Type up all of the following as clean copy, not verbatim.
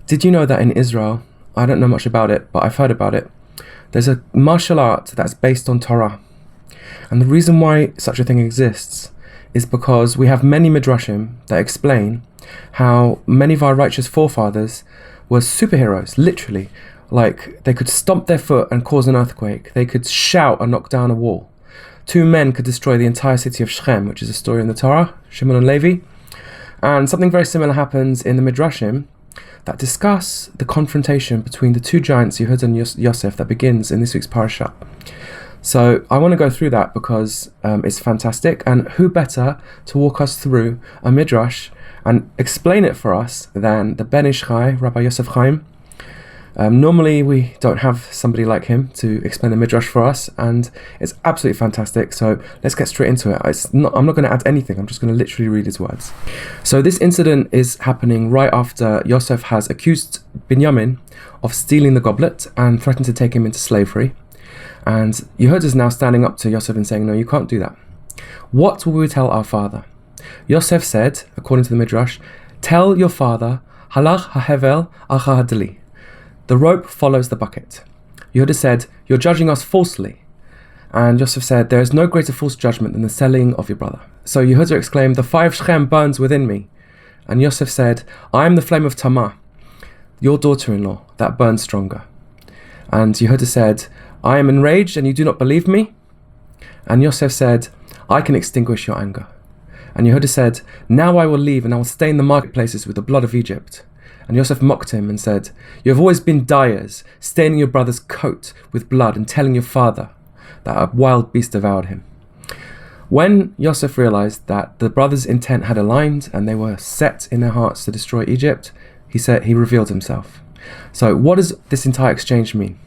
Did you know that in Israel, I don't know much about it, but I've heard about it, there's a martial art that's based on Torah. And the reason why such a thing exists is because we have many midrashim that explain how many of our righteous forefathers were superheroes, literally. Like, they could stomp their foot and cause an earthquake. They could shout and knock down a wall. Two men could destroy the entire city of Shechem, which is a story in the Torah, Shimon and Levi. And something very similar happens in the midrashim that discuss the confrontation between the two giants, Yehuda and Yosef, that begins in this week's parasha. So I want to go through that because it's fantastic, and who better to walk us through a midrash and explain it for us than the Ben Ish Chai, Rabbi Yosef Chaim. Normally we don't have somebody like him to explain the midrash for us, and it's absolutely fantastic. So let's get straight into it. I'm not going to add anything. I'm just going to literally read his words. So this incident is happening right after Yosef has accused Binyamin of stealing the goblet and threatened to take him into slavery. And Yehuda is now standing up to Yosef and saying, no, you can't do that. What will we tell our father? Yosef said, according to the midrash, tell your father, halach hahevel acha hadli. The rope follows the bucket. Yehuda said, you're judging us falsely. And Yosef said, there is no greater false judgment than the selling of your brother. So Yehuda exclaimed, the fire of Shechem burns within me. And Yosef said, I am the flame of Tamar, your daughter-in-law, that burns stronger. And Yehuda said, I am enraged and you do not believe me? And Yosef said, I can extinguish your anger. And Yehuda said, now I will leave and I will stain the marketplaces with the blood of Egypt. And Yosef mocked him and said, you have always been dyers, staining your brother's coat with blood and telling your father that a wild beast devoured him. When Yosef realized that the brothers' intent had aligned and they were set in their hearts to destroy Egypt, he revealed himself. So what does this entire exchange mean?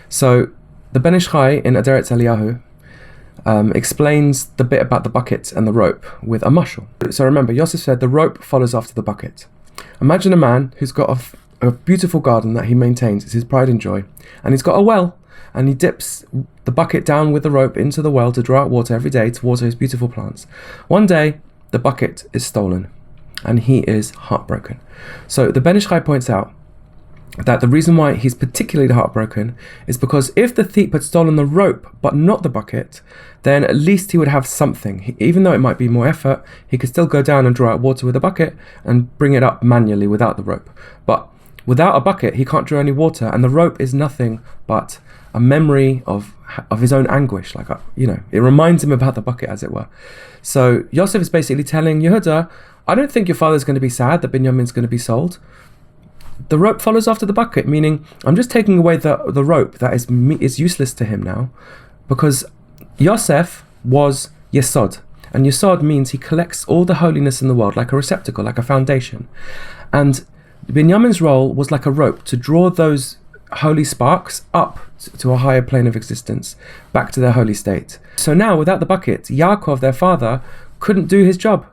So the Ben Ish Chai in Aderet Eliyahu explains the bit about the bucket and the rope with a mashal. So remember, Yosef said the rope follows after the bucket. Imagine a man who's got a beautiful garden that he maintains, it's his pride and joy, and he's got a well, and he dips the bucket down with the rope into the well to draw out water every day to water his beautiful plants. One day, the bucket is stolen, and he is heartbroken. So the Ben Ish Chai points out that the reason why he's particularly heartbroken is because if the thief had stolen the rope but not the bucket, then at least he would have something. Even though it might be more effort, he could still go down and draw out water with a bucket and bring it up manually without the rope. But without a bucket, he can't draw any water, and the rope is nothing but a memory of his own anguish. It reminds him about the bucket, as it were. So Yosef is basically telling Yehuda, I don't think your father's going to be sad that Binyamin's going to be sold. The rope follows after the bucket, meaning I'm just taking away the rope that is useless to him now, because Yosef was Yesod, and Yesod means he collects all the holiness in the world like a receptacle, like a foundation. And Binyamin's role was like a rope to draw those holy sparks up to a higher plane of existence, back to their holy state. So now, without the bucket, Yaakov, their father, couldn't do his job.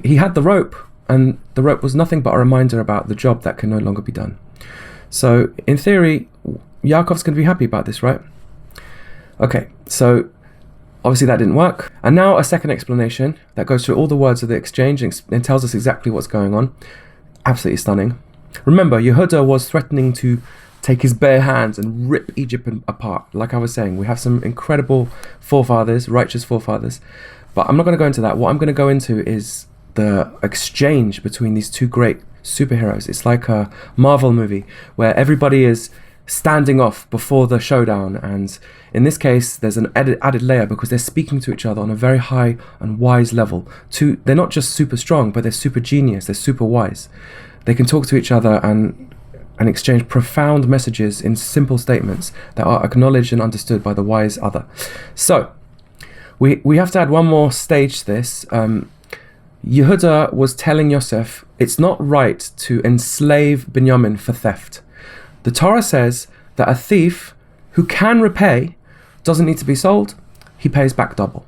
He had the rope, and the rope was nothing but a reminder about the job that can no longer be done. So, in theory, Yaakov's going to be happy about this, right? Okay, so obviously that didn't work. And now a second explanation that goes through all the words of the exchange and tells us exactly what's going on. Absolutely stunning. Remember, Yehuda was threatening to take his bare hands and rip Egypt apart. Like I was saying, we have some incredible forefathers, righteous forefathers. But I'm not going to go into that. What I'm going to go into is the exchange between these two great superheroes. It's like a Marvel movie where everybody is standing off before the showdown, and in this case there's an added layer because they're speaking to each other on a very high and wise level. They're not just super strong, but they're super genius, they're super wise. They can talk to each other and exchange profound messages in simple statements that are acknowledged and understood by the wise other. So we have to add one more stage to this. Yehuda was telling Yosef it's not right to enslave Binyamin for theft. The Torah says that a thief who can repay doesn't need to be sold. He pays back double.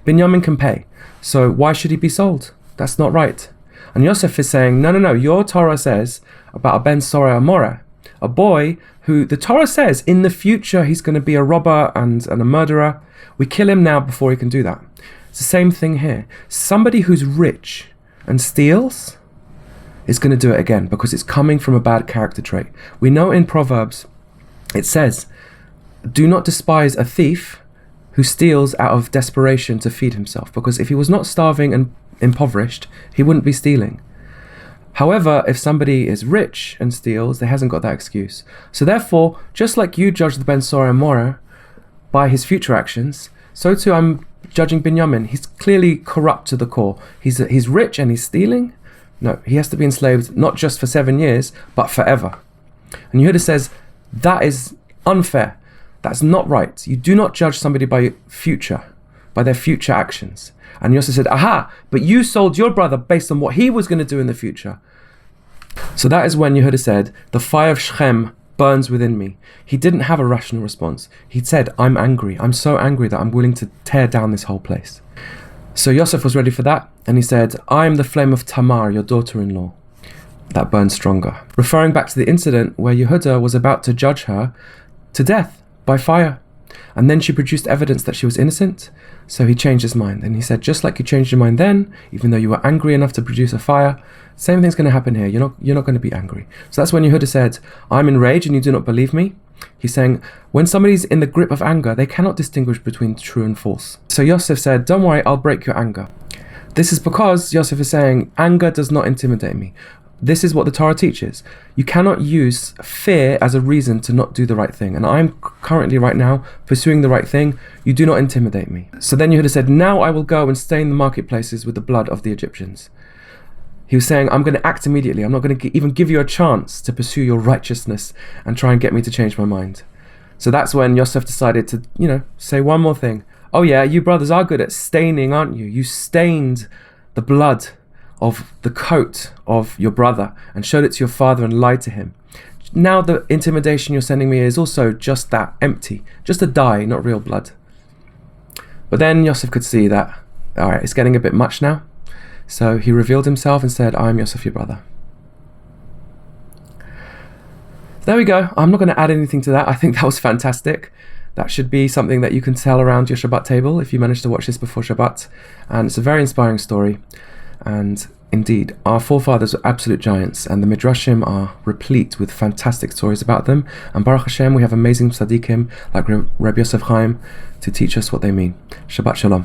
Binyamin can pay, so why should he be sold? That's not right. And Yosef is saying, no, your Torah says about a ben Sorah Amoreh, a boy who the Torah says in the future he's going to be a robber and a murderer. We kill him now before he can do that. It's the same thing here. Somebody who's rich and steals, is going to do it again, because it's coming from a bad character trait. We know in Proverbs, it says, do not despise a thief who steals out of desperation to feed himself, because if he was not starving and impoverished, he wouldn't be stealing. However, if somebody is rich and steals, they hasn't got that excuse. So therefore, just like you judge the Ben Sora and Mora by his future actions, so too I'm judging Binyamin. He's clearly corrupt to the core. He's rich and he's stealing. No, he has to be enslaved not just for 7 years, but forever. And Yehuda says, that is unfair. That's not right. You do not judge somebody by their future actions. And Yosef said, aha, but you sold your brother based on what he was going to do in the future. So that is when Yehuda said, the fire of Shechem burns within me. He didn't have a rational response. He said, I'm angry. I'm so angry that I'm willing to tear down this whole place. So Yosef was ready for that. And he said, I am the flame of Tamar, your daughter-in-law. That burns stronger. Referring back to the incident where Yehuda was about to judge her to death by fire. And then she produced evidence that she was innocent. So he changed his mind. And he said, just like you changed your mind then, even though you were angry enough to produce a fire, same thing's going to happen here. You're not going to be angry. So that's when Yehuda said, I'm enraged and you do not believe me. He's saying, when somebody's in the grip of anger, they cannot distinguish between true and false. So Yosef said, don't worry, I'll break your anger. This is because Yosef is saying, anger does not intimidate me. This is what the Torah teaches. You cannot use fear as a reason to not do the right thing. And I'm currently right now pursuing the right thing. You do not intimidate me. So then Yehuda said, now I will go and stain the marketplaces with the blood of the Egyptians. He was saying, I'm going to act immediately. I'm not going to even give you a chance to pursue your righteousness and try and get me to change my mind. So that's when Yosef decided to, say one more thing. Oh yeah, you brothers are good at staining, aren't you? You stained the blood of the coat of your brother and showed it to your father and lied to him. Now the intimidation you're sending me is also just that, empty, just a dye, not real blood. But then Yosef could see that, all right, it's getting a bit much now. So he revealed himself and said, I'm Yosef, your brother. There we go. I'm not going to add anything to that. I think that was fantastic. That should be something that you can tell around your Shabbat table if you manage to watch this before Shabbat. And it's a very inspiring story. And indeed, our forefathers were absolute giants, and the Midrashim are replete with fantastic stories about them. And Baruch Hashem, we have amazing tzaddikim like Rabbi Yosef Chaim to teach us what they mean. Shabbat Shalom.